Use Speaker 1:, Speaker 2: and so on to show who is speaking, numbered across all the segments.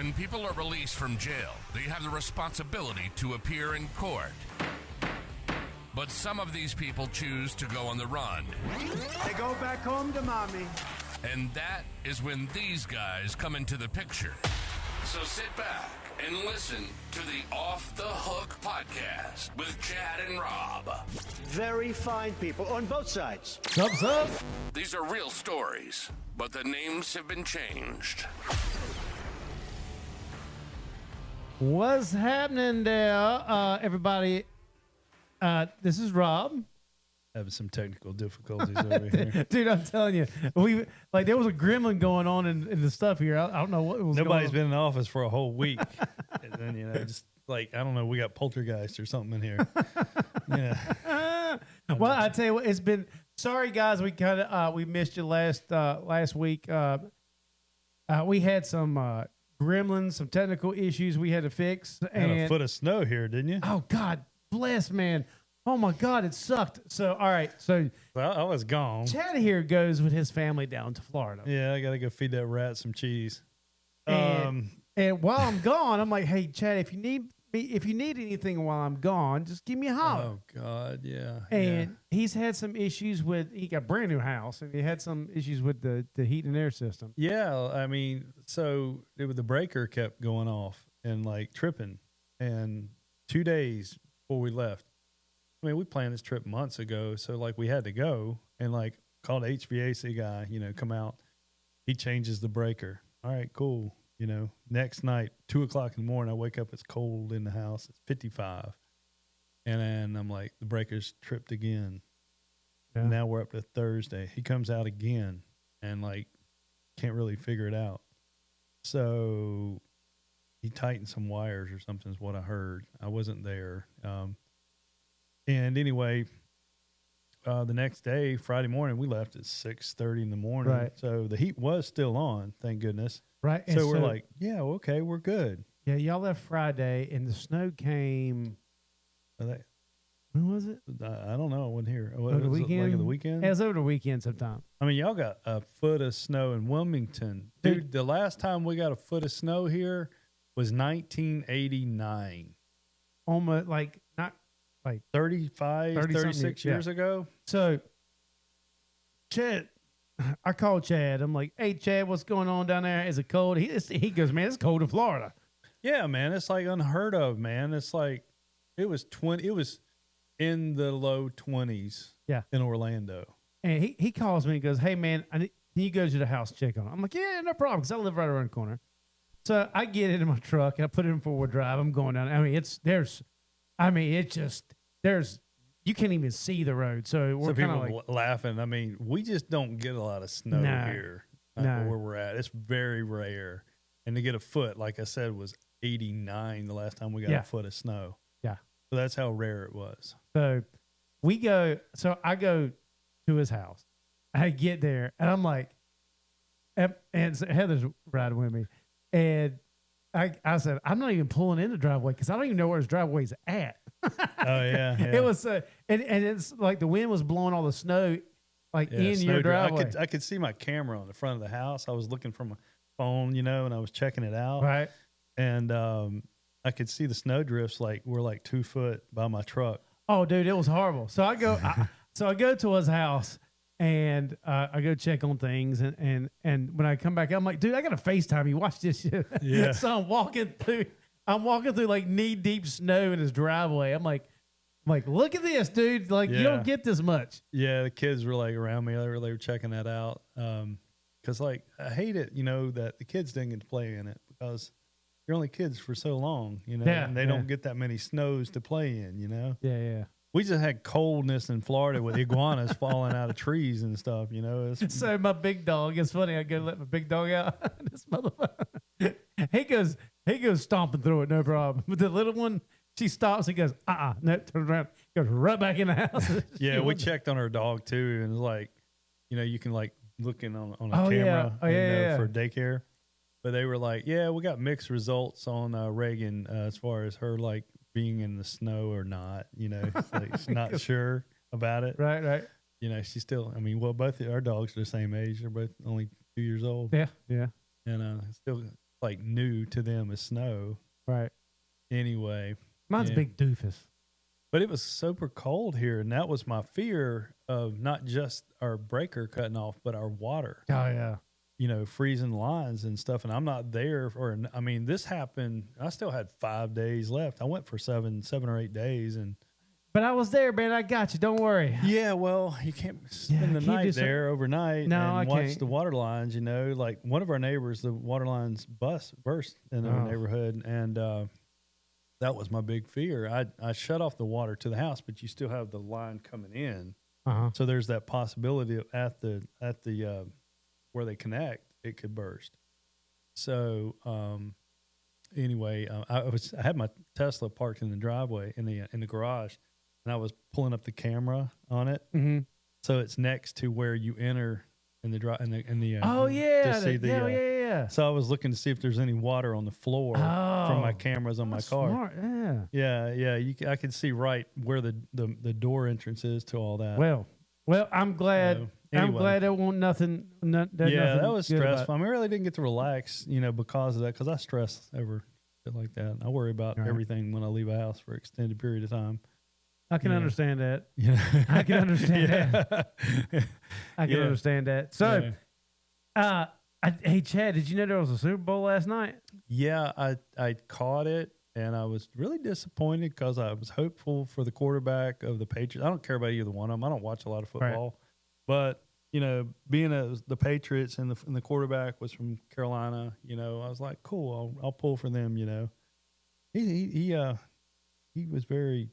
Speaker 1: When people are released from jail, they have the responsibility to appear in court. But some of these people choose to go on the run.
Speaker 2: They go back home to mommy.
Speaker 1: And that is when these guys come into the picture. So sit back and listen to the Off the Hook podcast with Chad and Rob.
Speaker 2: Very fine people on both sides.
Speaker 3: Sup?
Speaker 1: These are real stories, but the names have been changed.
Speaker 3: What's happening there, everybody? This is Rob.
Speaker 4: Having some technical difficulties over here.
Speaker 3: Dude, I'm telling you, there was a gremlin going on in the stuff here. I don't know what was
Speaker 4: Nobody's
Speaker 3: going on.
Speaker 4: been in office for a whole week. And then, just like, I don't know, we got poltergeist or something in here. Yeah.
Speaker 3: Well, I tell you what, it's been, sorry guys, we kind of, we missed you last week. We had some gremlins, some technical issues we had to fix.
Speaker 4: Had a foot of snow here, didn't you?
Speaker 3: Oh, God bless, man. Oh, my God, it sucked. So, all right. So,
Speaker 4: Well, I was gone.
Speaker 3: Chad here goes with his family down to Florida.
Speaker 4: Yeah, I got to go feed that rat some cheese.
Speaker 3: And while I'm gone, I'm like, hey, Chad, if you need anything while I'm gone, just give me a holler.
Speaker 4: Oh, God, yeah.
Speaker 3: And he's had some issues he got a brand new house, and he had some issues with the heat and air system.
Speaker 4: Yeah, I mean, so the breaker kept going off and, like, tripping. And 2 days before we left, I mean, we planned this trip months ago, so, like, we had to go and, like, called the HVAC guy, come out. He changes the breaker. All right, cool. Next night, 2 o'clock in the morning, I wake up, it's cold in the house. It's 55. And then I'm like, the breaker's tripped again.
Speaker 3: Yeah.
Speaker 4: And now we're up to Thursday. He comes out again and, like, can't really figure it out. So he tightened some wires or something is what I heard. I wasn't there. And anyway, the next day, Friday morning, we left at 6:30 in the morning.
Speaker 3: Right.
Speaker 4: So the heat was still on, thank goodness.
Speaker 3: Right.
Speaker 4: So we're like, yeah, okay, we're good.
Speaker 3: Yeah, y'all left Friday, and the snow came. When was it?
Speaker 4: I don't know. I wasn't here.
Speaker 3: Over the weekend?
Speaker 4: Like the weekend?
Speaker 3: Yeah, it was over the weekend sometime.
Speaker 4: I mean, y'all got a foot of snow in Wilmington. Dude, the last time we got a foot of snow here was 1989.
Speaker 3: Almost like
Speaker 4: 36 years ago.
Speaker 3: So, Chad, I called Chad. I'm like, hey, Chad, what's going on down there? Is it cold? He goes, man, it's cold in Florida.
Speaker 4: Yeah, man, it's like unheard of, man. It's like it was in the low 20s.
Speaker 3: Yeah.
Speaker 4: In Orlando.
Speaker 3: And he calls me and goes, hey, man, can you go to the house and check on it? I'm like, yeah, no problem, because I live right around the corner. So I get into my truck and I put it in four-wheel drive. I'm going down. I mean, you can't even see the road. So we're kind of like
Speaker 4: laughing. I mean, we just don't get a lot of snow here where we're at. It's very rare. And to get a foot, like I said, was 89 the last time we got a foot of snow.
Speaker 3: Yeah.
Speaker 4: So that's how rare it was.
Speaker 3: So I go to his house. I get there and I'm like, and so Heather's riding with me. And I said, I'm not even pulling in the driveway because I don't even know where his driveway's at.
Speaker 4: Oh, yeah.
Speaker 3: It was, and it's like the wind was blowing all the snow in your driveway.
Speaker 4: I could see my camera on the front of the house. I was looking from my phone, and I was checking it out.
Speaker 3: Right.
Speaker 4: And I could see the snow drifts were 2 foot by my truck.
Speaker 3: Oh, dude, it was horrible. So I go to his house and I go check on things. And when I come back, I'm like, dude, I got to FaceTime you. Watch this shit.
Speaker 4: Yeah.
Speaker 3: So I'm walking through like knee deep snow in his driveway. I'm like, look at this, dude. Like, you don't get this much.
Speaker 4: Yeah. The kids were around me. They were checking that out. Cause I hate it, that the kids didn't get to play in it because you're only kids for so long, and they don't get that many snows to play in,
Speaker 3: Yeah. Yeah.
Speaker 4: We just had coldness in Florida with iguanas falling out of trees and stuff,
Speaker 3: So my big dog, it's funny, I go to let my big dog out. This motherfucker, he goes stomping through it, no problem. But the little one, she stops and goes, no, turns around, goes right back in the house.
Speaker 4: Yeah, we checked on her dog too, and it's you can look in on a camera for daycare. But they were like, yeah, we got mixed results on Reagan as far as her being in the snow or not. She's not sure about it.
Speaker 3: Right.
Speaker 4: She's still. I mean, both our dogs are the same age. They're both only 2 years old.
Speaker 3: Yeah.
Speaker 4: And still like new to them as snow.
Speaker 3: Right.
Speaker 4: Anyway,
Speaker 3: Mine's big doofus.
Speaker 4: but it was super cold here, and that was my fear of not just our breaker cutting off, but our water.
Speaker 3: Oh yeah.
Speaker 4: You know, freezing lines and stuff. And I'm not there for. I mean, this happened. I still had 5 days left. I went for seven or 8 days, and.
Speaker 3: But I was there, man. I got you. Don't worry.
Speaker 4: Yeah, well, you can't spend the night there overnight and watch the water lines. You know, like one of our neighbors, the water lines burst in their neighborhood, and that was my big fear. I shut off the water to the house, but you still have the line coming in, so there's that possibility of at the where they connect, it could burst. So anyway, I had my Tesla parked in the driveway in the garage. And I was pulling up the camera on it, so it's next to where you enter in the
Speaker 3: oh yeah,
Speaker 4: to see the
Speaker 3: yeah.
Speaker 4: So I was looking to see if there's any water on the floor from my cameras on my car.
Speaker 3: Smart.
Speaker 4: Yeah. I could see right where the door entrance is to all that.
Speaker 3: Well, I'm glad.
Speaker 4: Anyway.
Speaker 3: I'm glad there wasn't nothing.
Speaker 4: That was stressful. I mean, I really didn't get to relax, because of that, because I stress over shit like that. I worry about everything when I leave a house for an extended period of time.
Speaker 3: I can understand that.
Speaker 4: Yeah.
Speaker 3: I can understand that. I can understand that. So, hey, Chad, did you know there was a Super Bowl last night?
Speaker 4: Yeah, I caught it, and I was really disappointed because I was hopeful for the quarterback of the Patriots. I don't care about either one of them. I don't watch a lot of football. But, being the Patriots and the quarterback was from Carolina, I was like, cool, I'll pull for them, He was very...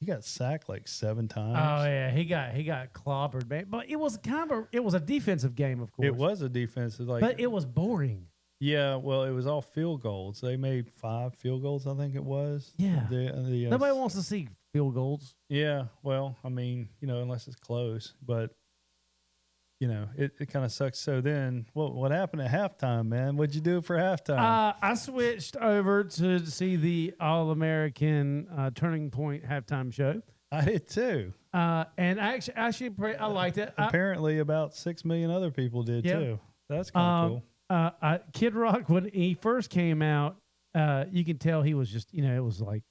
Speaker 4: He got sacked like 7 times.
Speaker 3: Oh yeah, he got clobbered, man. But it was a defensive game, of course.
Speaker 4: It was a defensive,
Speaker 3: but it was boring.
Speaker 4: Yeah, well, it was all field goals. They made 5 field goals, I think it was.
Speaker 3: Yeah. Nobody wants to see field goals.
Speaker 4: Yeah, well, I mean, unless it's close, but it kind of sucks. So then, what happened at halftime, man? What'd you do for halftime?
Speaker 3: I switched over to see the All-American Turning Point halftime show.
Speaker 4: I did too.
Speaker 3: And I liked it.
Speaker 4: Apparently, about 6 million other people did too. That's kind of
Speaker 3: cool. Kid Rock, when he first came out, you can tell he was just, it was like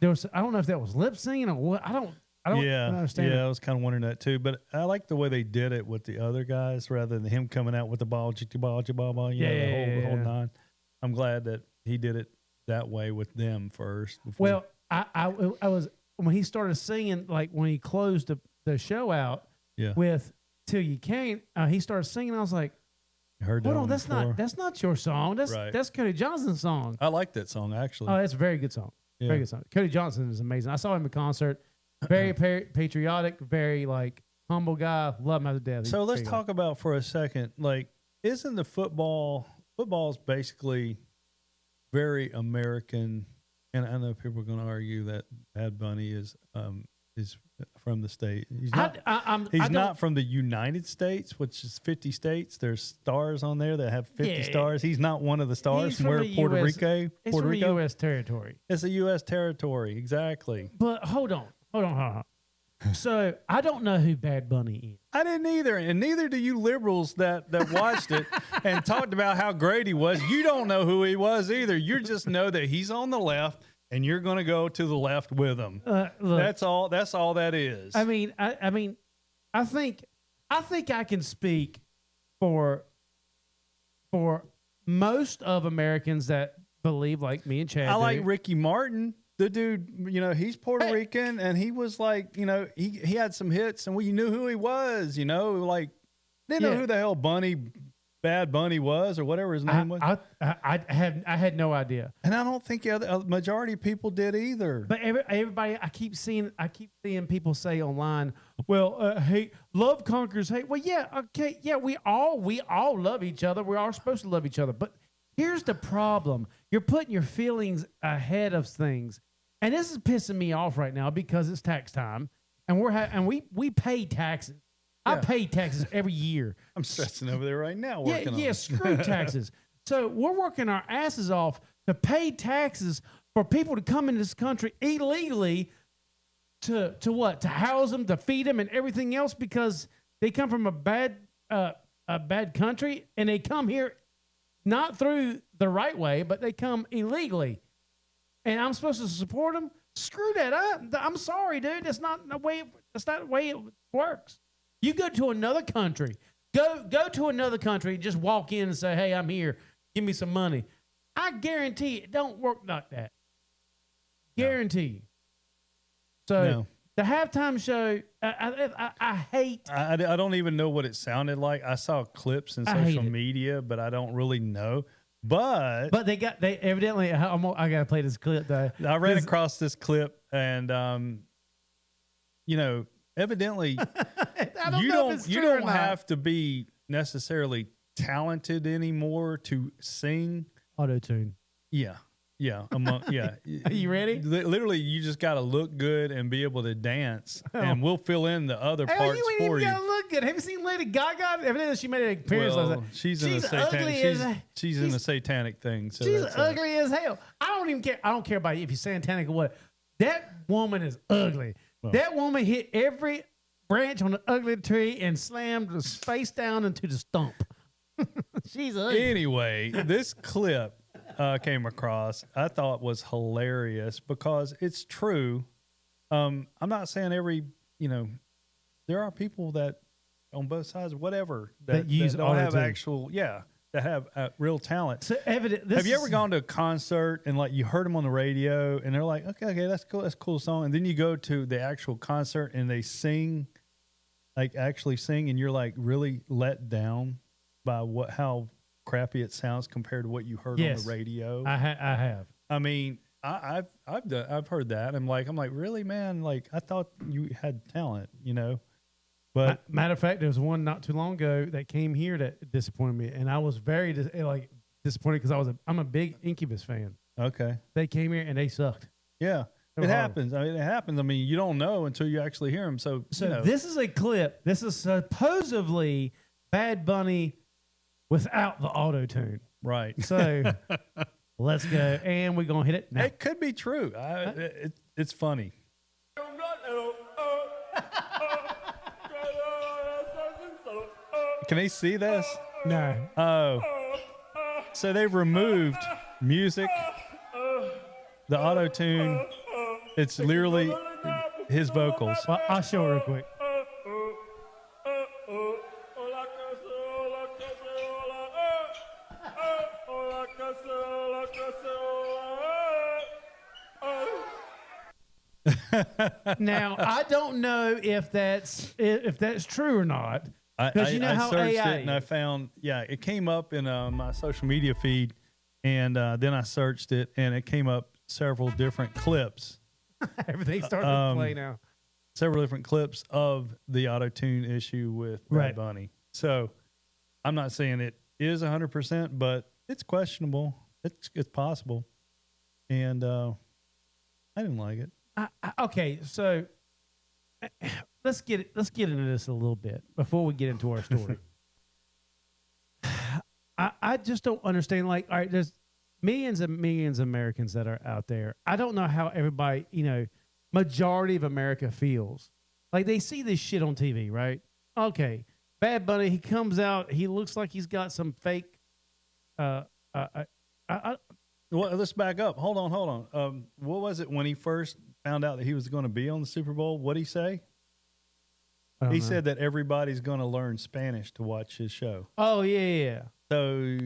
Speaker 3: there was. I don't know if that was lip singing or what. I don't understand.
Speaker 4: Yeah, I was kind of wondering that too. But I like the way they did it with the other guys rather than him coming out with the ball, the whole nine. I'm glad that he did it that way with them first.
Speaker 3: Well, I was when he started singing, like when he closed the show out with "Till You Can't," he started singing. I was like,
Speaker 4: "Hold
Speaker 3: on, that's not your song. That's Cody Johnson's song."
Speaker 4: I like that song actually.
Speaker 3: Oh, that's a very good song. Yeah. Very good song. Cody Johnson is amazing. I saw him in concert. Very patriotic, very humble guy. Love him to death.
Speaker 4: So let's talk about for a second, isn't the football's basically very American? And I know people are going to argue that Bad Bunny is from the state. He's not from the United States, which is 50 states. There's stars on there that have 50 stars. He's not one of the stars from Puerto Rico.
Speaker 3: It's from the U.S. territory.
Speaker 4: It's a U.S. territory, exactly.
Speaker 3: But hold on. So I don't know who Bad Bunny is.
Speaker 4: I didn't either, and neither do you liberals that watched it and talked about how great he was. You don't know who he was either. You just know that he's on the left, and you're going to go to the left with him.
Speaker 3: Look,
Speaker 4: that's all that is.
Speaker 3: I mean, I think I can speak for most of Americans that believe like me and Chad.
Speaker 4: I like Ricky Martin. The dude, he's Puerto Rican, and he was he had some hits, and we knew who he was, didn't know who the hell Bad Bunny was, or whatever his name was.
Speaker 3: I had no idea,
Speaker 4: and I don't think a majority of people did either.
Speaker 3: But everybody, I keep seeing people say online, well, hate, love conquers hate. Well, yeah, okay, yeah, we all love each other. We're all supposed to love each other, but here's the problem: you're putting your feelings ahead of things. And this is pissing me off right now because it's tax time, and we pay taxes. Yeah. I pay taxes every year.
Speaker 4: I'm stressing over there right now.
Speaker 3: Screw taxes. So we're working our asses off to pay taxes for people to come into this country illegally to what? To house them, to feed them, and everything else because they come from a bad country and they come here not through the right way, but they come illegally, and I'm supposed to support them. Screw that. I'm sorry, dude. That's not the way. That's not the way it works. You go to another country. Go to another country. Just walk in and say, "Hey, I'm here. Give me some money." I guarantee it don't work like that. Guarantee you. So the halftime show, I hate.
Speaker 4: I don't even know what it sounded like. I saw clips in social media, but I don't really know. But
Speaker 3: they evidently. I gotta play this clip though.
Speaker 4: I ran across this clip, and evidently you don't have to be necessarily talented anymore to sing.
Speaker 3: Auto-tune.
Speaker 4: Yeah.
Speaker 3: Are you ready?
Speaker 4: Literally, you just got to look good and be able to dance, and we'll fill in the other parts
Speaker 3: you
Speaker 4: for you.
Speaker 3: Gotta look good. Have you seen Lady Gaga? Evidently, she made an appearance.
Speaker 4: Well, she's in a satanic thing. So
Speaker 3: she's ugly as hell. I don't even care. I don't care about if you're satanic or what. That woman is ugly. Well, that woman hit every branch on the ugly tree and slammed the face down into the stump. She's ugly.
Speaker 4: Anyway, this clip came across, I thought was hilarious because it's true. I'm not saying there are people that on both sides, whatever, that don't have that have real talent.
Speaker 3: So evident.
Speaker 4: Have you ever gone to a concert and like you heard them on the radio and they're like, okay, that's cool, that's a cool song, and then you go to the actual concert and they sing, like actually sing, and you're like really let down by how crappy it sounds compared to what you heard on the radio.
Speaker 3: I have.
Speaker 4: I mean, I've heard that. I'm like, really, man? Like, I thought you had talent, But
Speaker 3: matter of fact, there was one not too long ago that came here that disappointed me, and I was very disappointed because I'm a big Incubus fan.
Speaker 4: Okay,
Speaker 3: they came here and they sucked.
Speaker 4: Yeah, it happens. I mean, it happens. I mean, you don't know until you actually hear them. So
Speaker 3: this is a clip. This is supposedly Bad Bunny without the auto-tune.
Speaker 4: Right.
Speaker 3: So let's go. And we're going to hit it now.
Speaker 4: It could be true. It's funny. Can they see this?
Speaker 3: No.
Speaker 4: Oh. So they've removed music, the auto-tune. It's literally his vocals.
Speaker 3: Well, I'll show it real quick. Now, I don't know if that's true or not. Because you know how
Speaker 4: I searched
Speaker 3: AI
Speaker 4: it and I found, it came up in my social media feed, and then I searched it and it came up several different clips.
Speaker 3: Everything's starting to play now.
Speaker 4: Several different clips of the auto-tune issue with Bad Bunny. So I'm not saying it is 100%, but it's questionable. It's possible. And I didn't like it.
Speaker 3: Okay, so let's get into this a little bit before we get into our story. I just don't understand. Like, all right, there's millions and millions of Americans that are out there. I don't know how everybody, majority of America feels. Like, they see this shit on TV, right? Okay, Bad Bunny, he comes out, he looks like he's got some fake.
Speaker 4: Well, let's back up. Hold on. What was it when he first found out that he was going to be on the Super Bowl? What'd he say? He said that everybody's going to learn Spanish to watch his show.
Speaker 3: Oh, yeah.
Speaker 4: So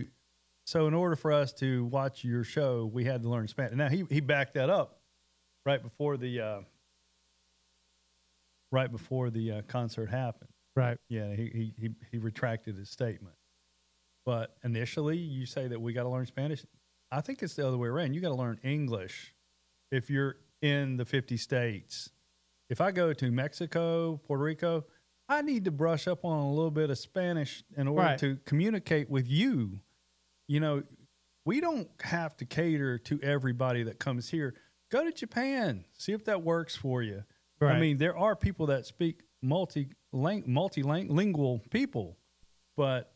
Speaker 4: in order for us to watch your show, we had to learn Spanish. Now, he backed that up right before the concert happened.
Speaker 3: Right.
Speaker 4: Yeah, he retracted his statement. But initially, you say that we got to learn Spanish. I think it's the other way around. You got to learn English if you're in the 50 states. If I go to Mexico, Puerto Rico, I need to brush up on a little bit of Spanish in order to communicate with you. We don't have to cater to everybody that comes here. Go to Japan. See if that works for you. Right. I mean, there are people that speak multilingual people, but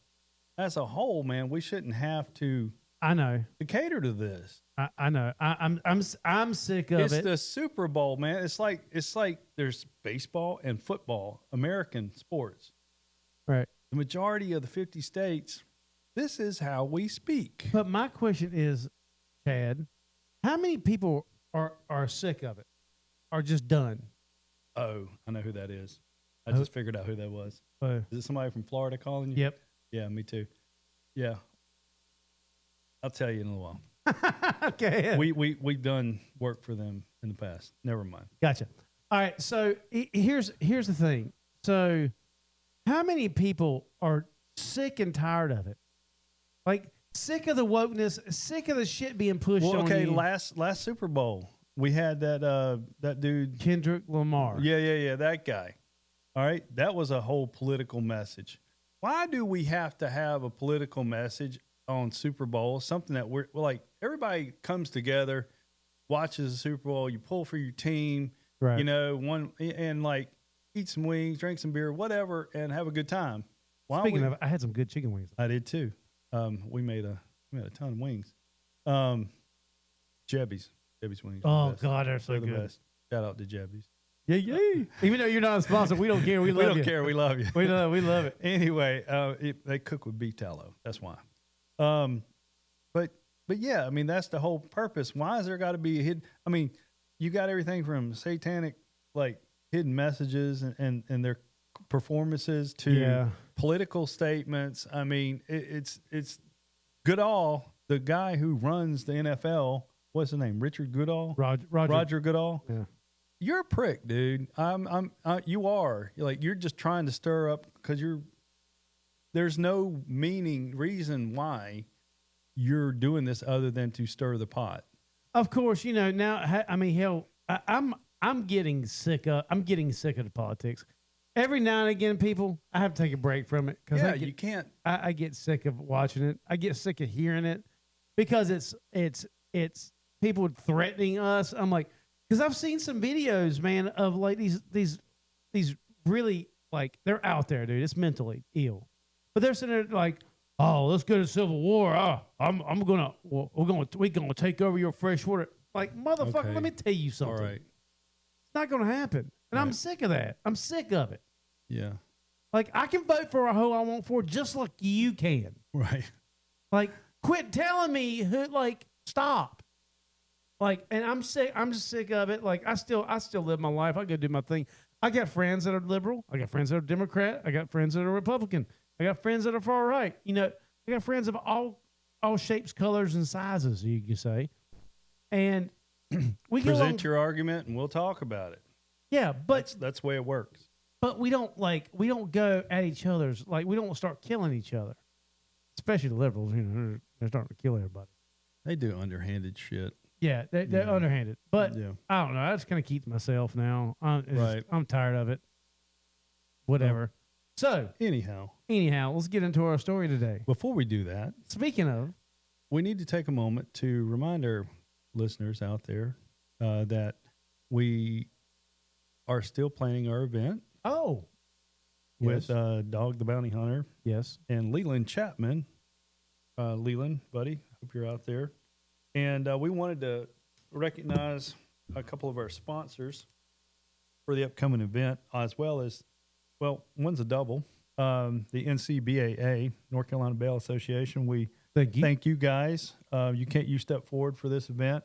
Speaker 4: as a whole, man, we shouldn't have to.
Speaker 3: I know.
Speaker 4: To cater to this.
Speaker 3: I know. I'm sick of it.
Speaker 4: It's the Super Bowl, man. It's like there's baseball and football, American sports.
Speaker 3: Right.
Speaker 4: The majority of the 50 states, This is how we speak.
Speaker 3: But my question is, Chad, how many people are sick of it? Are just done?
Speaker 4: Oh, I know who that is. I just figured out who that was.
Speaker 3: Oh.
Speaker 4: Is it somebody from Florida calling you?
Speaker 3: Yep.
Speaker 4: Yeah, me too. Yeah. I'll tell you in a little while.
Speaker 3: Okay.
Speaker 4: We've done work for them in the past. Never mind.
Speaker 3: Gotcha. All right. So here's the thing. So how many people are sick and tired of it? Like sick of the wokeness, sick of the shit being pushed on you.
Speaker 4: last Super Bowl, we had that dude
Speaker 3: Kendrick Lamar.
Speaker 4: Yeah, that guy. All right, that was a whole political message. Why do we have to have a political message on Super Bowl? Something that we're like, everybody comes together, watches the Super Bowl, you pull for your team,
Speaker 3: Right.
Speaker 4: you know, and like eat some wings, drink some beer, whatever, and have a good time.
Speaker 3: Speaking of, I had some good chicken wings.
Speaker 4: I did too. We made a ton of wings. Jebby's wings.
Speaker 3: Oh God, they're so
Speaker 4: They're the
Speaker 3: good.
Speaker 4: best. Shout out to Jebby's.
Speaker 3: Yeah. Even though you're not a sponsor, we don't care. We love you.
Speaker 4: We don't care. We love you.
Speaker 3: We love it.
Speaker 4: Anyway, they cook with beef tallow. That's why. But yeah, I mean, that's the whole purpose. Why is there got to be a hidden? I mean, you got everything from satanic, like hidden messages and their performances to political statements. I mean, it's Goodall, the guy who runs the NFL. What's his name? Richard Goodall. Roger Goodall.
Speaker 3: Yeah.
Speaker 4: You're a prick, dude. You are. You're just trying to stir up because there's no reason why you're doing this other than to stir the pot.
Speaker 3: Of course, you know, now, I mean, hell, I'm getting sick of the politics. Every now and again, people, I have to take a break from it because
Speaker 4: you can't.
Speaker 3: I get sick of watching it. I get sick of hearing it because it's people threatening us. I'm like, because I've seen some videos, man, of like these really, like, they're out there, dude. It's mentally ill, but they're sitting there like, oh, let's go to Civil War. We're gonna take over your freshwater. Like, motherfucker,
Speaker 4: Okay.
Speaker 3: let me tell you something.
Speaker 4: All right.
Speaker 3: It's not gonna happen, and I'm
Speaker 4: Right.
Speaker 3: sick of that. I'm sick of it.
Speaker 4: Yeah.
Speaker 3: Like, I can vote for who I want for, just like you can.
Speaker 4: Right.
Speaker 3: Like, quit telling me who. Like, stop. Like, and I'm sick. I'm just sick of it. Like, I still live my life. I go do my thing. I got friends that are liberal. I got friends that are Democrat. I got friends that are Republican. I got friends that are far right. You know, I got friends of all shapes, colors, and sizes, you could say. And we get along.
Speaker 4: Present your argument, and we'll talk about it.
Speaker 3: Yeah, but
Speaker 4: That's the way it works.
Speaker 3: but we don't go at each other's, like, we don't start killing each other. Especially the liberals, you know, they're starting to kill everybody.
Speaker 4: They do underhanded shit.
Speaker 3: Yeah, they're underhanded. But
Speaker 4: Yeah.
Speaker 3: I don't know. I just kind of keep to myself now.
Speaker 4: Right.
Speaker 3: I'm tired of it. Whatever. So,
Speaker 4: Anyhow,
Speaker 3: let's get into our story today.
Speaker 4: before we do that,
Speaker 3: Speaking of,
Speaker 4: we need to take a moment to remind our listeners out there that we are still planning our event with Dog the Bounty Hunter
Speaker 3: yes.
Speaker 4: and Leland Chapman. Leland, buddy, hope you're out there. And we wanted to recognize a couple of our sponsors for the upcoming event, as well as, well, one's a double. The NCBAA, North Carolina Bail Association. We thank you guys. You stepped forward for this event.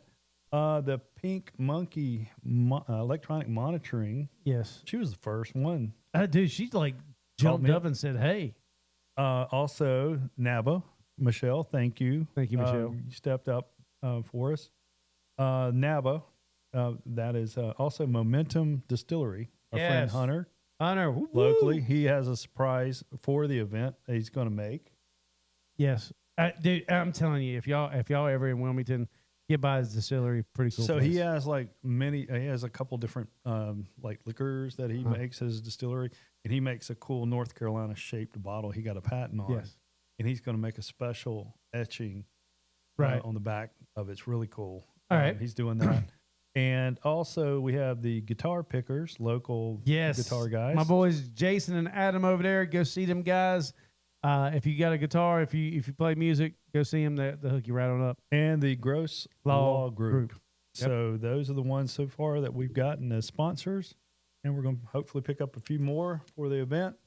Speaker 4: The Pink Monkey electronic monitoring.
Speaker 3: Yes.
Speaker 4: She was the first one.
Speaker 3: Dude, she like jumped
Speaker 4: me
Speaker 3: up and said, hey.
Speaker 4: Also, NABA. Michelle, thank you.
Speaker 3: Thank you, Michelle.
Speaker 4: You stepped up for us. NABA, that is also Momentum Distillery. Our friend
Speaker 3: Yes.
Speaker 4: Hunter.
Speaker 3: Honor. Woo-woo.
Speaker 4: Locally, he has a surprise for the event that he's going to make.
Speaker 3: Yes. Dude, I'm telling you, if y'all ever in Wilmington, get by his distillery. Pretty cool
Speaker 4: So
Speaker 3: place.
Speaker 4: he has he has a couple different like liquors that he makes at his distillery, and he makes a cool North Carolina shaped bottle. He got a patent on.
Speaker 3: Yes.
Speaker 4: And he's going to make a special etching
Speaker 3: Right.
Speaker 4: on the back of it. It's really cool.
Speaker 3: All right.
Speaker 4: He's doing that. And also we have the guitar pickers, local guitar guys.
Speaker 3: My boys Jason and Adam over there. Go see them guys. If you got a guitar, if you play music, go see them. They'll hook you right on up.
Speaker 4: And the Gross
Speaker 3: Law
Speaker 4: Law Group.
Speaker 3: Yep.
Speaker 4: So those are the ones so far that we've gotten as sponsors. And we're going to hopefully pick up a few more for the event.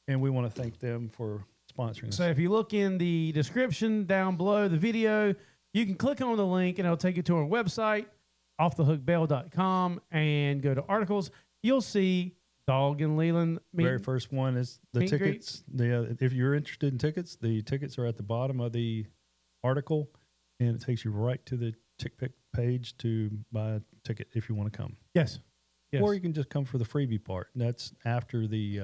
Speaker 4: And we want to thank them for sponsoring us.
Speaker 3: So if you look in the description down below the video, you can click on the link and it'll take you to our website, offthehookbell.com, and go to articles. You'll see Dog and Leland.
Speaker 4: Very first one is the
Speaker 3: meet and
Speaker 4: tickets. If you're interested in tickets, the tickets are at the bottom of the article, and it takes you right to the Chick Pick page to buy a ticket if you want to come.
Speaker 3: Yes. Yes.
Speaker 4: Or you can just come for the freebie part. That's after the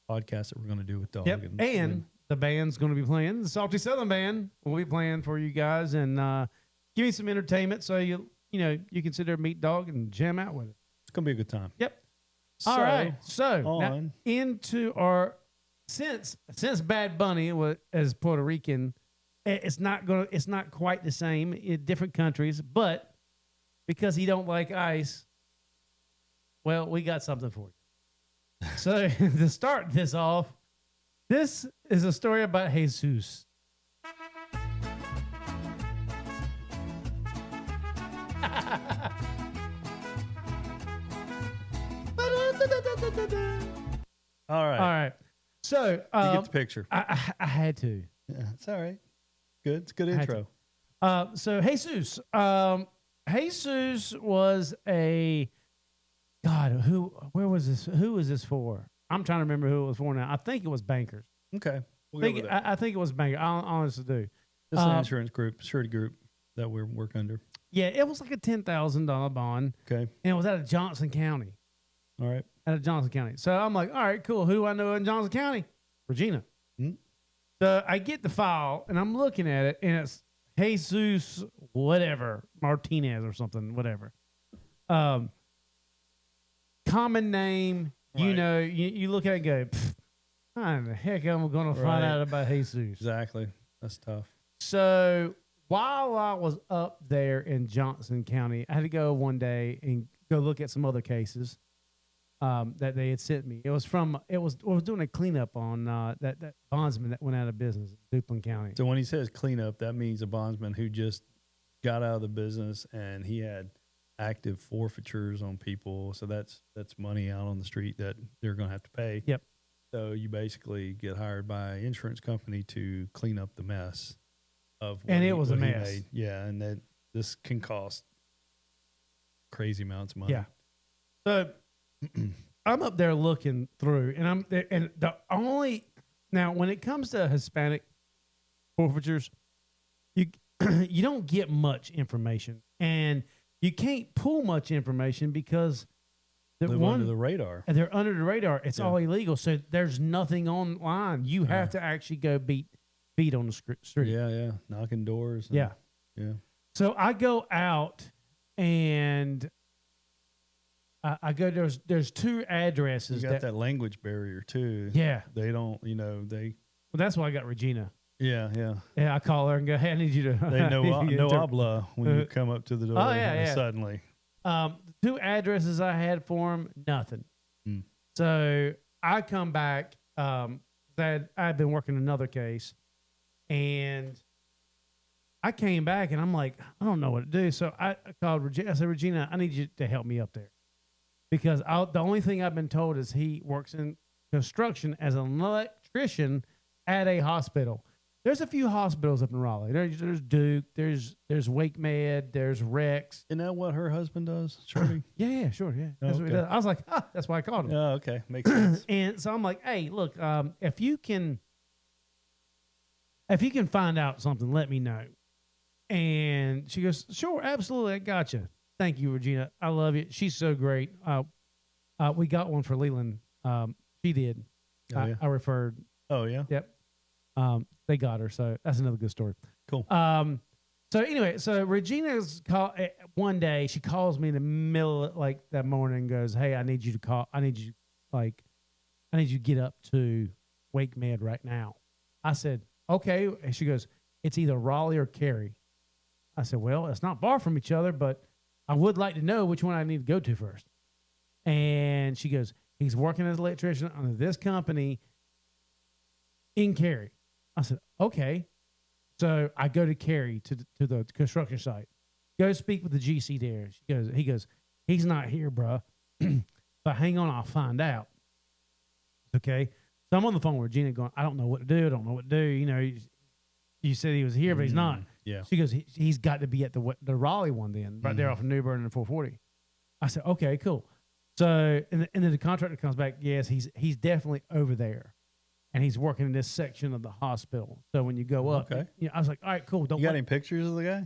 Speaker 4: podcast that we're going to do with Dog.
Speaker 3: Yep. And the band's going to be playing. The Salty Southern Band will be playing for you guys and give you some entertainment so you can sit there and meet Dog and jam out with it.
Speaker 4: It's going to be a good time.
Speaker 3: Yep. All right. So now
Speaker 4: on
Speaker 3: into our since Bad Bunny was as Puerto Rican, it's not quite the same in different countries, but because he don't like ice, well, we got something for you. So to start this off, this is a story about Jesus.
Speaker 4: All right.
Speaker 3: All right. So
Speaker 4: You get the picture.
Speaker 3: I had to.
Speaker 4: Yeah, it's all right. Good. It's a good intro.
Speaker 3: So Jesus, Jesus was a God. Where was this? Who was this for? I'm trying to remember who it was for now. I think it was bankers.
Speaker 4: Okay. We'll go with that.
Speaker 3: I think it was bankers. I honestly do.
Speaker 4: This is an insurance group, surety group that we work under.
Speaker 3: Yeah, it was like a $10,000 bond.
Speaker 4: Okay.
Speaker 3: And it was out of Johnson County.
Speaker 4: All right.
Speaker 3: Out of Johnson County. So I'm like, all right, cool. Who do I know in Johnson County? Regina.
Speaker 4: Hmm.
Speaker 3: So I get the file and I'm looking at it and it's Jesus, whatever, Martinez or something, whatever. Common name,
Speaker 4: Right.
Speaker 3: you look at it and go, how the heck am I going to find
Speaker 4: Right.
Speaker 3: out about Jesus?
Speaker 4: Exactly. That's tough.
Speaker 3: So while I was up there in Johnson County, I had to go one day and go look at some other cases that they had sent me. I was doing a cleanup on that bondsman that went out of business in Duplin County.
Speaker 4: So when he says cleanup, that means a bondsman who just got out of the business and he had active forfeitures on people. So that's money out on the street that they're going to have to pay.
Speaker 3: Yep.
Speaker 4: So you basically get hired by an insurance company to clean up the mess of
Speaker 3: And it was a
Speaker 4: what he
Speaker 3: mess.
Speaker 4: made. Yeah, and that this can cost crazy amounts of money.
Speaker 3: Yeah. So I'm up there looking through, and I'm there, and the only now when it comes to Hispanic forfeitures, you you don't get much information, and you can't pull much information because
Speaker 4: Live under the radar.
Speaker 3: they're under the radar. It's
Speaker 4: Yeah.
Speaker 3: all illegal, so there's nothing online. You have to actually go beat on the street.
Speaker 4: Yeah, knocking doors.
Speaker 3: Yeah.
Speaker 4: Yeah.
Speaker 3: So I go out and I go. There's two addresses.
Speaker 4: You got that language barrier too.
Speaker 3: Yeah.
Speaker 4: They don't,
Speaker 3: Well, that's why I got Regina.
Speaker 4: yeah.
Speaker 3: Yeah, I call her and go, hey, I need you to.
Speaker 4: They know
Speaker 3: I need you
Speaker 4: no
Speaker 3: to-
Speaker 4: habla when you come up to the door.
Speaker 3: Oh, yeah.
Speaker 4: Suddenly.
Speaker 3: Two addresses I had for him, nothing.
Speaker 4: Hmm.
Speaker 3: So I come back. I'd been working another case, and I came back and I'm like, I don't know what to do. So I called Regina. I said, Regina, I need you to help me up there because the only thing I've been told is he works in construction as an electrician at a hospital. There's a few hospitals up in Raleigh. There's Duke. There's Wake Med. There's Rex.
Speaker 4: Isn't that what her husband does? Shirley?
Speaker 3: Yeah, sure, yeah. That's what he
Speaker 4: Okay.
Speaker 3: does. I was like, that's why I called him.
Speaker 4: Oh, okay. Makes sense.
Speaker 3: And so I'm like, hey, look, if you can find out something, let me know. And she goes, sure, absolutely, I got you. Thank you, Regina. I love you. She's so great. We got one for Leland. She did.
Speaker 4: Oh, yeah.
Speaker 3: I referred.
Speaker 4: Oh, yeah.
Speaker 3: Yep. They got her, so that's another good story.
Speaker 4: Cool.
Speaker 3: So anyway, so Regina's one day she calls me in the middle of, like that morning and goes, hey, I need you to get up to Wake Med right now. I said, okay. And she goes, it's either Raleigh or Cary. I said, well, it's not far from each other, but I would like to know which one I need to go to first. And she goes, he's working as an electrician under this company in Cary. I said, okay. So I go to Cary to the construction site. Go speak with the GC there. He goes, he's not here, bruh. But hang on, I'll find out. Okay. So I'm on the phone with Gina going, I don't know what to do. I don't know what to do. You know, you said he was here, but he's not.
Speaker 4: Yeah.
Speaker 3: She goes, he's got to be at the Raleigh one then, right there off of New Bern and 440. I said, okay, cool. So, and then the contractor comes back, yes, he's definitely over there. And he's working in this section of the hospital. So when you go up,
Speaker 4: Okay.
Speaker 3: you know, I was like, all right, cool. Don't
Speaker 4: You got
Speaker 3: wait.
Speaker 4: any pictures of the guy?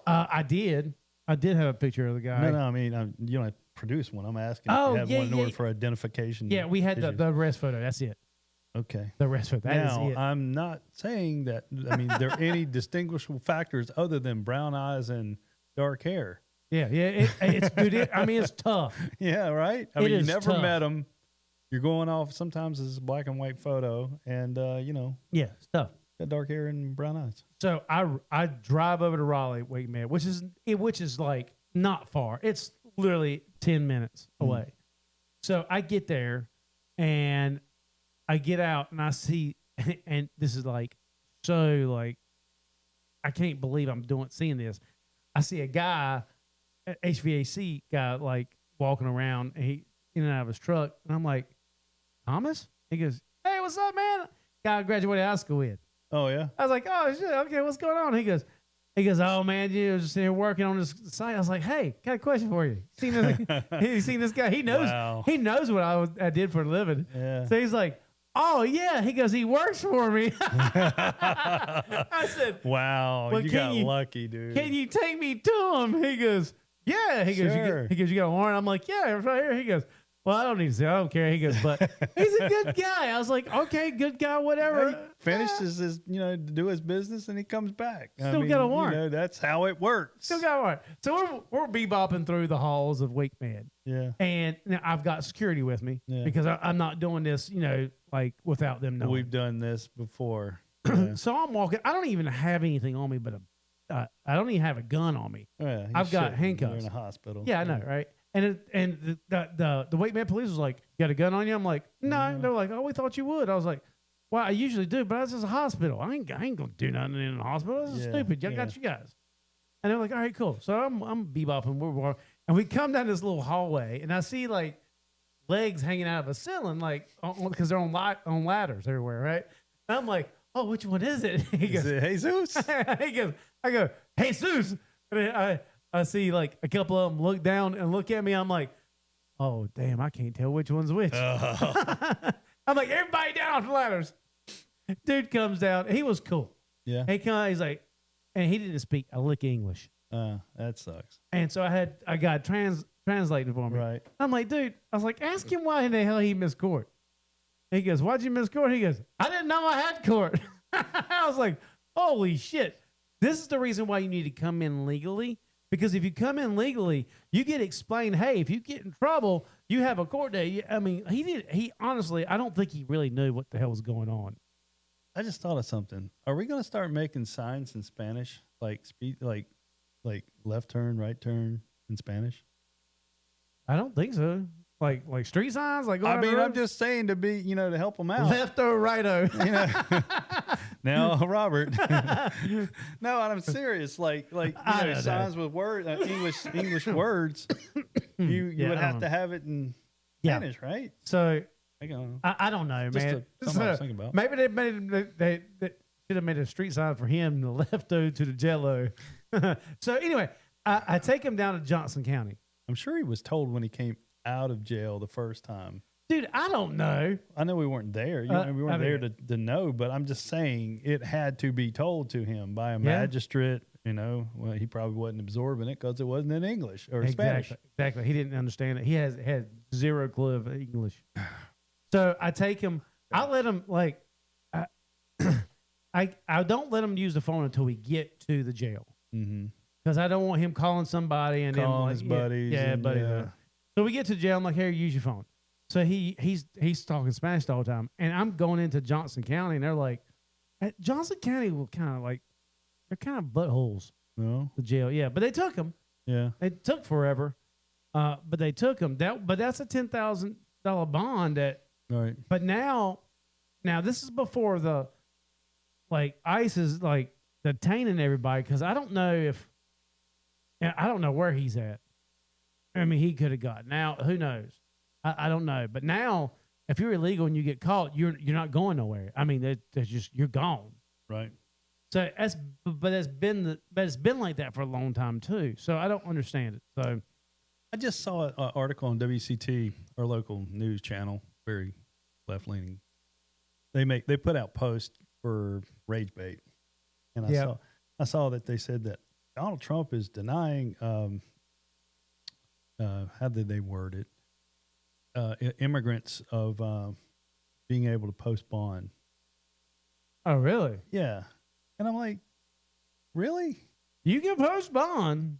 Speaker 3: I did have a picture of the guy.
Speaker 4: No, I mean, you don't have to produce one. I'm asking
Speaker 3: Oh,
Speaker 4: if you have
Speaker 3: yeah,
Speaker 4: one in
Speaker 3: yeah.
Speaker 4: order for identification.
Speaker 3: Yeah, we had
Speaker 4: issues.
Speaker 3: the arrest photo. That's it.
Speaker 4: Okay.
Speaker 3: The arrest photo. That
Speaker 4: Now,
Speaker 3: is it.
Speaker 4: I'm not saying that, I mean, there are any distinguishable factors other than brown eyes and dark hair.
Speaker 3: Yeah. I mean, it's tough.
Speaker 4: Yeah, right? I
Speaker 3: It
Speaker 4: mean, you
Speaker 3: is
Speaker 4: never
Speaker 3: tough.
Speaker 4: met him. You're going off, sometimes it's a black and white photo, and, you know,
Speaker 3: Yeah, it's tough.
Speaker 4: got dark hair and brown eyes.
Speaker 3: So I drive over to Raleigh, wait a minute, which is like not far. It's literally 10 minutes away. So I get there and I get out and I see, and this is like, so like, I can't believe I'm seeing this. I see a guy, HVAC guy, like walking around, and he in and out of his truck, and I'm like, Thomas? He goes, hey, what's up, man? Guy I graduated high school with.
Speaker 4: Oh, yeah?
Speaker 3: I was like, oh shit, okay, what's going on? He goes, oh man, you was just here working on this site. I was like, hey, got a question for you. You seen this guy? He knows.
Speaker 4: Wow.
Speaker 3: He knows what I did for a living.
Speaker 4: Yeah.
Speaker 3: So he's like, oh yeah. He goes, he works for me. I said,
Speaker 4: Wow,
Speaker 3: well,
Speaker 4: you got lucky, dude.
Speaker 3: can you take me to him? He goes, yeah. He goes,
Speaker 4: Sure.
Speaker 3: you got a warrant? I'm like, yeah, it's right here. He goes, well, I don't need to say, I don't care. He goes, but he's a good guy. I was like, okay, good guy, whatever.
Speaker 4: He finishes his, you know, to do his business, and he comes back.
Speaker 3: Still got a warrant.
Speaker 4: You know, that's how it works.
Speaker 3: Still got a warrant. So we're bebopping through the halls of Wake Med.
Speaker 4: Yeah.
Speaker 3: And now I've got security with me because I'm not doing this, you know, like without them knowing.
Speaker 4: We've done this before. Yeah.
Speaker 3: So I'm walking. I don't even have anything on me, but I don't even have a gun on me.
Speaker 4: Yeah, you
Speaker 3: I've got
Speaker 4: shouldn't.
Speaker 3: handcuffs.
Speaker 4: You're in a hospital.
Speaker 3: Yeah, I know, right? And the Wake Med police was like, "You got a gun on you?" I'm like, "No." They're like, "Oh, we thought you would." I was like, "Well, I usually do, but this is a hospital. I ain't gonna do nothing in a hospital. This is stupid. I got you guys." And they're like, "All right, cool." So I'm bebopping. We're walking, and we come down this little hallway, and I see like legs hanging out of a ceiling, like because they're on ladders everywhere, right? And I'm like, "Oh, which one is it?" He goes,
Speaker 4: Is it Jesus?
Speaker 3: he goes, I go, "Hey, Zeus." And then I see like a couple of them look down and look at me. I'm like, oh, damn, I can't tell which one's which. I'm like, everybody down off the ladders. Dude comes down. He was cool.
Speaker 4: Yeah.
Speaker 3: He's like, and he didn't speak a lick of English.
Speaker 4: That sucks.
Speaker 3: And so I got translating for me.
Speaker 4: Right.
Speaker 3: I'm like, dude, I was like, ask him why in the hell he missed court. He goes, why'd you miss court? He goes, I didn't know I had court. I was like, holy shit. This is the reason why you need to come in legally. Because if you come in legally, you get explained, hey, if you get in trouble, you have a court day. I mean, he honestly, I don't think he really knew what the hell was going on.
Speaker 4: I just thought of something. Are we going to start making signs in Spanish, like like left turn, right turn in Spanish?
Speaker 3: I don't think so. Like street signs, like going
Speaker 4: I
Speaker 3: down the
Speaker 4: mean, I'm
Speaker 3: road?
Speaker 4: just saying to be, to help them out.
Speaker 3: Left or right-o.
Speaker 4: You know, now Robert. No, I'm serious. Like
Speaker 3: I don't know.
Speaker 4: signs with word English words. You
Speaker 3: Yeah,
Speaker 4: would
Speaker 3: I
Speaker 4: have
Speaker 3: don't
Speaker 4: to have it in
Speaker 3: Yeah.
Speaker 4: Spanish, right?
Speaker 3: So
Speaker 4: I don't know.
Speaker 3: I don't know,
Speaker 4: Just
Speaker 3: man.
Speaker 4: something I was thinking about.
Speaker 3: Maybe they should have made a street sign for him, the left-o to the jello. So anyway, I take him down to Johnson County.
Speaker 4: I'm sure he was told when he came out of jail the first time.
Speaker 3: Dude, I don't know.
Speaker 4: I know we weren't there. We weren't
Speaker 3: I
Speaker 4: there
Speaker 3: mean-
Speaker 4: to know, but I'm just saying it had to be told to him by a magistrate. Well, he probably wasn't absorbing it because it wasn't in English or Spanish.
Speaker 3: Exactly. He didn't understand it. He had zero clue of English. So I take him. I let him I don't let him use the phone until we get to the jail because I don't want him calling somebody and
Speaker 4: Calling
Speaker 3: then
Speaker 4: his buddies.
Speaker 3: Yeah,
Speaker 4: and,
Speaker 3: buddy.
Speaker 4: yeah.
Speaker 3: So we get to jail. I'm like, here, use your phone. So he's talking Spanish the whole time, and I'm going into Johnson County, and they're like, Johnson County will kind of like they're kind of buttholes.
Speaker 4: No.
Speaker 3: The jail, yeah, but they took him.
Speaker 4: Yeah.
Speaker 3: It took forever, but they took him. But that's a $10,000 bond.
Speaker 4: Right.
Speaker 3: But now this is before the ICE is detaining everybody because I don't know where he's at. I mean, he could have gotten out. Who knows? I don't know. But now If you're illegal and you get caught, you're not going nowhere. I mean, there's just you're gone.
Speaker 4: Right.
Speaker 3: So it's been like that for a long time too. So I don't understand it. So
Speaker 4: I just saw an article on WCT, our local news channel, very left leaning. They put out posts for rage bait, and I saw that they said that Donald Trump is denying. How did they word it? Immigrants of being able to post bond.
Speaker 3: Oh, really?
Speaker 4: Yeah, and I'm like, really?
Speaker 3: You can post bond.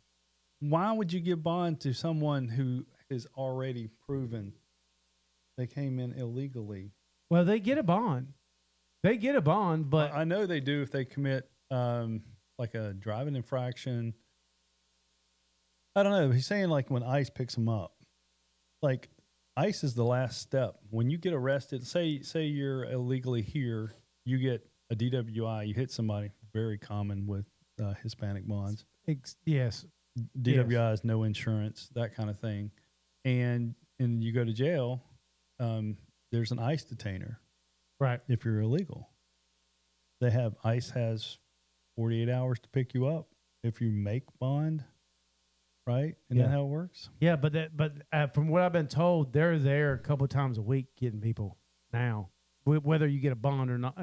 Speaker 4: Why would you give bond to someone who is already proven they came in illegally?
Speaker 3: Well, they get a bond. They get a bond, but
Speaker 4: I know they do if they commit like a driving infraction. I don't know. He's saying like when ICE picks them up, like ICE is the last step. When you get arrested, say you're illegally here, you get a DWI, you hit somebody, very common with Hispanic bonds.
Speaker 3: Yes.
Speaker 4: DWI is no insurance, that kind of thing. And you go to jail, there's an ICE detainer.
Speaker 3: Right.
Speaker 4: If you're illegal. ICE has 48 hours to pick you up if you make bond. Right? Isn't that how it works?
Speaker 3: Yeah, but from what I've been told, they're there a couple of times a week getting people now, whether you get a bond or not,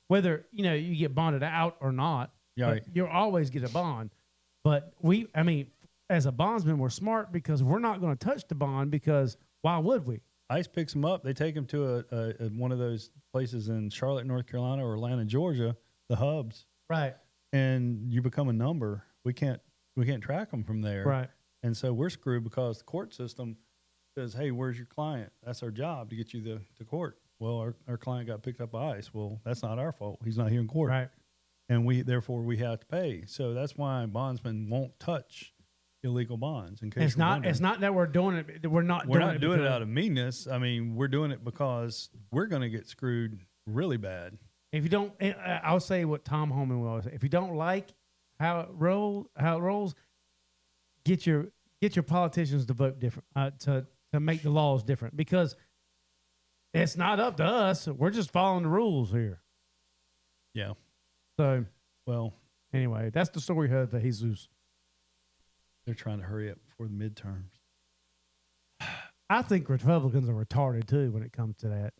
Speaker 3: whether you get bonded out or not.
Speaker 4: Yeah, right.
Speaker 3: You'll always get a bond. But as a bondsman, we're smart because we're not going to touch the bond because why would we?
Speaker 4: ICE picks them up. They take them to a one of those places in Charlotte, North Carolina, or Atlanta, Georgia, the hubs.
Speaker 3: Right.
Speaker 4: And you become a number. We can't track them from there.
Speaker 3: Right.
Speaker 4: And so we're screwed because the court system says, hey, where's your client? That's our job to get you to court. Well, our client got picked up by ICE. Well, that's not our fault. He's not here in court.
Speaker 3: Right.
Speaker 4: And therefore we have to pay. So that's why bondsmen won't touch illegal bonds. In case
Speaker 3: it's not that we're doing it. We're not
Speaker 4: doing it out of meanness. I mean, we're doing it because we're going to get screwed really bad.
Speaker 3: If you don't, I'll say what Tom Homan will always say. If you don't like how it rolls, get your politicians to vote different, to make the laws different, because it's not up to us. We're just following the rules here.
Speaker 4: Yeah.
Speaker 3: So,
Speaker 4: well,
Speaker 3: anyway, that's the story of Jesus.
Speaker 4: They're trying to hurry up before the midterms.
Speaker 3: I think Republicans are retarded too when it comes to that.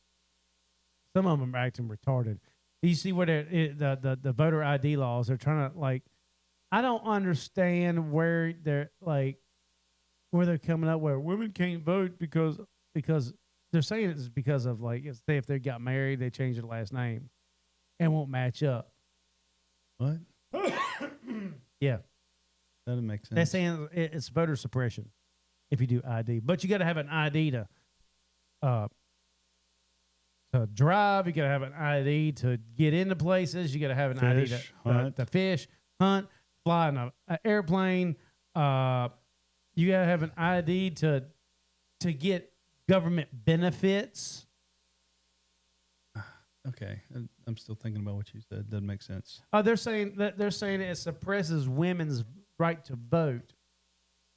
Speaker 3: Some of them are acting retarded. You see where the voter ID laws, they're trying to I don't understand where they're coming up where women can't vote because they're saying it's because of say if they got married, they change their last name and won't match up.
Speaker 4: What?
Speaker 3: Yeah.
Speaker 4: That doesn't make sense.
Speaker 3: They're saying it's voter suppression if you do ID, but you got to have an ID to drive. You got to have an ID to get into places. You got to have an ID to fish, hunt, fly in an airplane. You got to have an ID to get government benefits.
Speaker 4: Okay, I'm still thinking about what you said. Doesn't make sense.
Speaker 3: They're saying it suppresses women's right to vote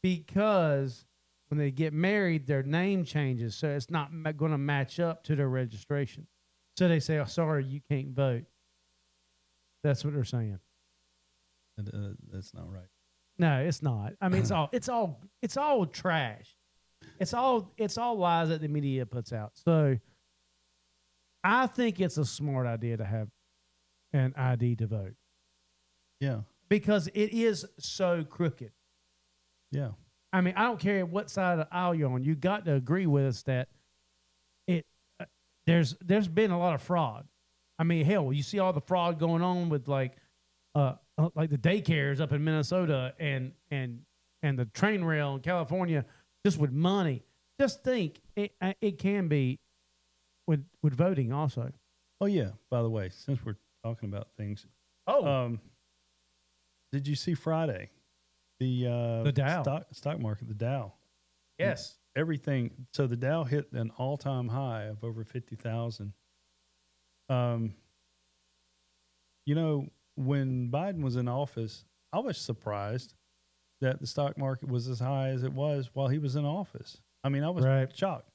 Speaker 3: because when they get married, their name changes, so it's not going to match up to their registration. So they say, "Oh, sorry, you can't vote." That's what they're saying.
Speaker 4: That's not right.
Speaker 3: No, it's not. I mean, it's all trash. It's all lies that the media puts out. So I think it's a smart idea to have an ID to vote.
Speaker 4: Yeah. Because
Speaker 3: it is so crooked.
Speaker 4: Yeah.
Speaker 3: I mean, I don't care what side of the aisle you're on. You got to agree with us that there's been a lot of fraud. I mean, hell, you see all the fraud going on with like the daycares up in Minnesota and the train rail in California, just with money. Just think it can be with voting also.
Speaker 4: Oh yeah. By the way, since we're talking about things, did you see Friday the Dow stock market, the Dow?
Speaker 3: Yes.
Speaker 4: Everything. So the Dow hit an all-time high of over 50,000. When Biden was in office, I was surprised that the stock market was as high as it was while he was in office. I mean, I was shocked.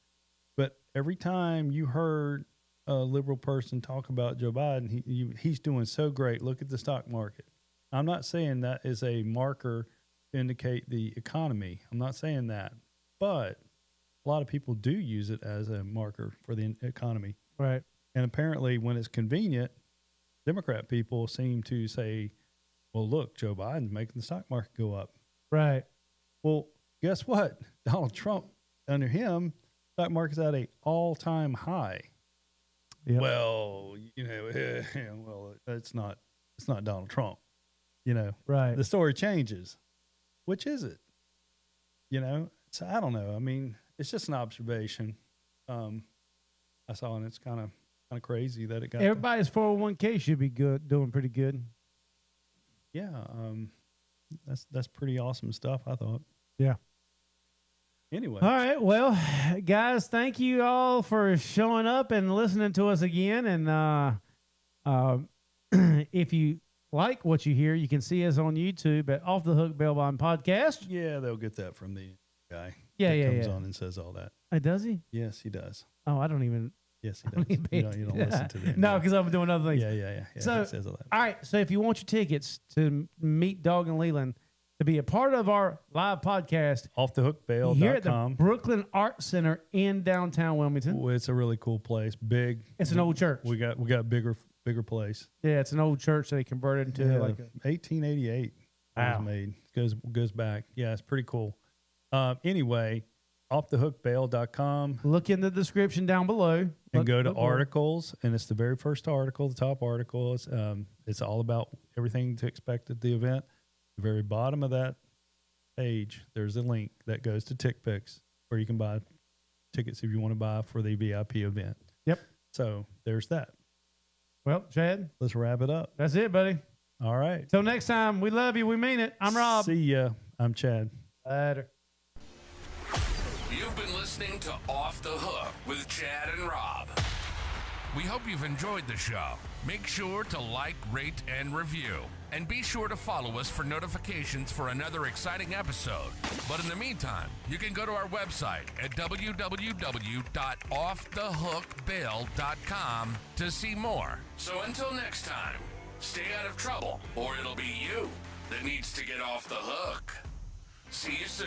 Speaker 4: But every time you heard a liberal person talk about Joe Biden, he's doing so great. Look at the stock market. I'm not saying that is a marker to indicate the economy. I'm not saying that, but a lot of people do use it as a marker for the economy.
Speaker 3: Right.
Speaker 4: And apparently when it's convenient, Democrat people seem to say, well, look, Joe Biden's making the stock market go up.
Speaker 3: Right.
Speaker 4: Well, guess what? Donald Trump, under him, stock market's at an all-time high.
Speaker 3: Yep.
Speaker 4: Well, well, it's not Donald Trump,
Speaker 3: Right.
Speaker 4: The story changes. Which is it? So I don't know. I mean, it's just an observation. I saw, and it's kind of crazy that it got.
Speaker 3: Everybody's 401k should be doing pretty good.
Speaker 4: Yeah. That's pretty awesome stuff, I thought.
Speaker 3: Yeah.
Speaker 4: Anyway.
Speaker 3: All right. Well, guys, thank you all for showing up and listening to us again. And if you like what you hear, you can see us on YouTube at Off the Hook Bail Bond Podcast.
Speaker 4: Yeah, they'll get that from the guy.
Speaker 3: Yeah,
Speaker 4: that
Speaker 3: yeah,
Speaker 4: comes
Speaker 3: yeah.
Speaker 4: on and says all that.
Speaker 3: Does he?
Speaker 4: Yes, he does.
Speaker 3: Oh, I don't even.
Speaker 4: Yes, he does. You don't listen to them.
Speaker 3: No, because I'm doing other things.
Speaker 4: Yeah.
Speaker 3: So,
Speaker 4: he says all that.
Speaker 3: all right. So if you want your tickets to meet Dog and Leland to be a part of our live podcast,
Speaker 4: offthehookbail.com.
Speaker 3: here at the Brooklyn Art Center in downtown Wilmington.
Speaker 4: Oh, it's a really cool place. Big.
Speaker 3: It's an old church.
Speaker 4: We got bigger place.
Speaker 3: Yeah, it's an old church they converted into like a
Speaker 4: 1888.
Speaker 3: Wow.
Speaker 4: Was made. Goes back. Yeah, it's pretty cool. Anyway, offthehookbail.com.
Speaker 3: Look in the description down below.
Speaker 4: And go to articles, and it's the very first article, the top article. It's all about everything to expect at the event. The very bottom of that page, there's a link that goes to TickPix where you can buy tickets if you want to buy for the VIP event.
Speaker 3: Yep.
Speaker 4: So there's that.
Speaker 3: Well, Chad,
Speaker 4: Let's wrap it up.
Speaker 3: that's it, buddy.
Speaker 4: All right.
Speaker 3: Till next time, we love you. We mean it. I'm Rob.
Speaker 4: See ya. I'm Chad.
Speaker 3: Later.
Speaker 1: You've been listening to Off the Hook with Chad and Rob. We hope you've enjoyed the show. Make sure to like, rate, and review. And be sure to follow us for notifications for another exciting episode. But in the meantime, you can go to our website at www.offthehookbail.com to see more. So until next time, stay out of trouble, or it'll be you that needs to get off the hook. See you soon.